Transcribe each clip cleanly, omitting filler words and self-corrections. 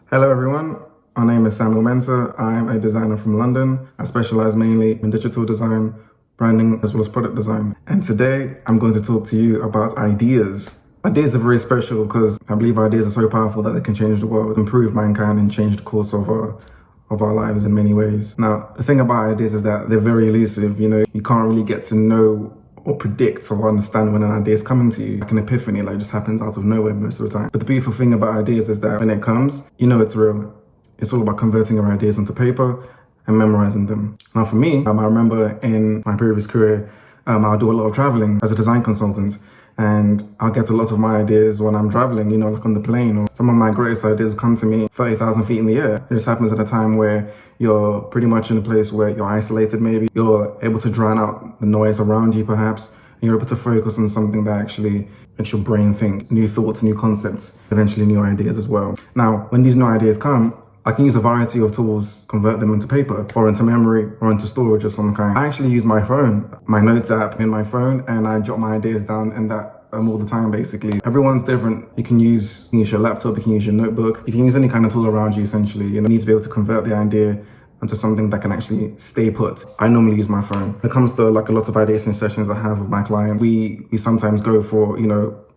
Hello everyone, my name is Mensah. I'm a designer from London. I specialize mainly in digital design, branding, as well as product design. And today I'm going to talk to you about ideas. Ideas are very special because I believe ideas are so powerful that they can change the world, improve mankind, and change the course of our lives in many ways. Now, the thing about ideas is that they're very elusive. You can't really get to know or predict or understand when an idea is coming to you. Like an epiphany, like just happens out of nowhere most of the time. But the beautiful thing about ideas is that when it comes, it's real. It's all about converting your ideas into paper and memorizing them. Now for me, I remember in my previous career, I'll do a lot of traveling as a design consultant. And I'll get a lot of my ideas when I'm traveling, like on the plane, or some of my greatest ideas come to me 30,000 feet in the air. It just happens at a time where you're pretty much in a place where you're isolated maybe. You're able to drown out the noise around you perhaps, and you're able to focus on something that actually makes your brain think, new thoughts, new concepts, eventually new ideas as well. Now, when these new ideas come, I can use a variety of tools, convert them into paper or into memory or into storage of some kind. I actually use my phone, my notes app in my phone, and I jot my ideas down in that all the time basically. Everyone's different. You can use your laptop, you can use your notebook, you can use any kind of tool around you essentially. You need to be able to convert the idea into something that can actually stay put. I normally use my phone. When it comes to like a lot of ideation sessions I have with my clients, we sometimes go for,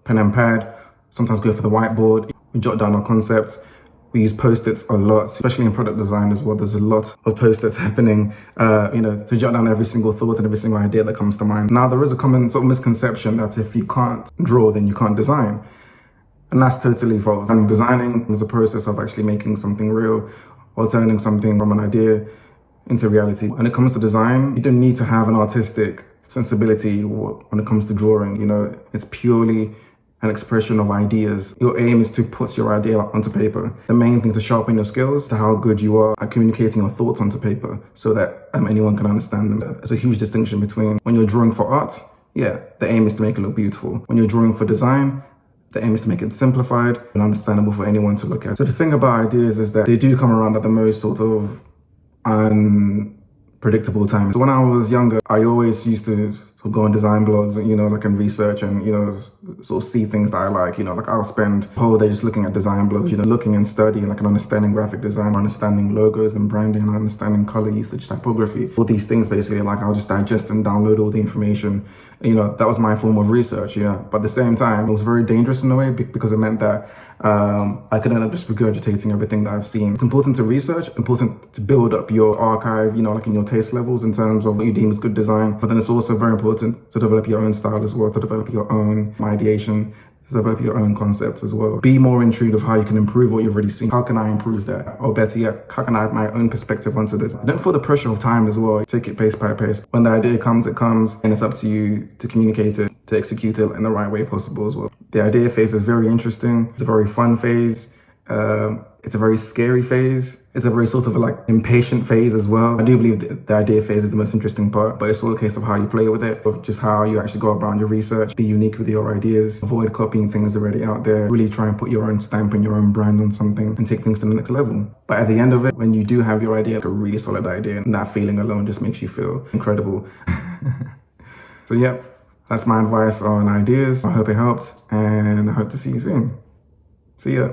pen and pad, sometimes go for the whiteboard, we jot down our concepts. We use Post-its a lot, especially in product design as well. There's a lot of Post-its happening, to jot down every single thought and every single idea that comes to mind. Now, there is a common sort of misconception that if you can't draw, then you can't design. And that's totally false. And designing is a process of actually making something real or turning something from an idea into reality. When it comes to design, you don't need to have an artistic sensibility when it comes to drawing. It's purely an expression of ideas. Your aim is to put your idea onto paper. The main thing is to sharpen your skills to how good you are at communicating your thoughts onto paper so that anyone can understand them. There's a huge distinction between when you're drawing for art, the aim is to make it look beautiful. When you're drawing for design, the aim is to make it simplified and understandable for anyone to look at. So the thing about ideas is that they do come around at the most sort of unpredictable times. So when I was younger, I always used to go on design blogs and, and research and, sort of see things that I like, I'll spend a whole day just looking at design blogs, looking and studying, and understanding graphic design, understanding logos and branding, and understanding color usage, typography, all these things basically, I'll just digest and download all the information. That was my form of research, but at the same time, it was very dangerous in a way because it meant that I could end up just regurgitating everything that I've seen. It's important to research, important to build up your archive, in your taste levels in terms of what you deem as good design. But then it's also very important to develop your own style as well, to develop your own ideation, to develop your own concepts as well. Be more in tune with how you can improve what you've already seen. How can I improve that? Or better yet, how can I add my own perspective onto this? Don't feel the pressure of time as well. Take it pace by pace. When the idea comes, it comes, and it's up to you to communicate it, to execute it in the right way possible as well. The idea phase is very interesting. It's a very fun phase. It's a very scary phase. It's a very sort of impatient phase as well. I do believe the idea phase is the most interesting part, but it's all a case of how you play with it, of just how you actually go about your research, be unique with your ideas, avoid copying things already out there, really try and put your own stamp and your own brand on something and take things to the next level. But at the end of it, when you do have your idea, a really solid idea, and that feeling alone just makes you feel incredible. So that's my advice on ideas. I hope it helped, and I hope to see you soon. See ya.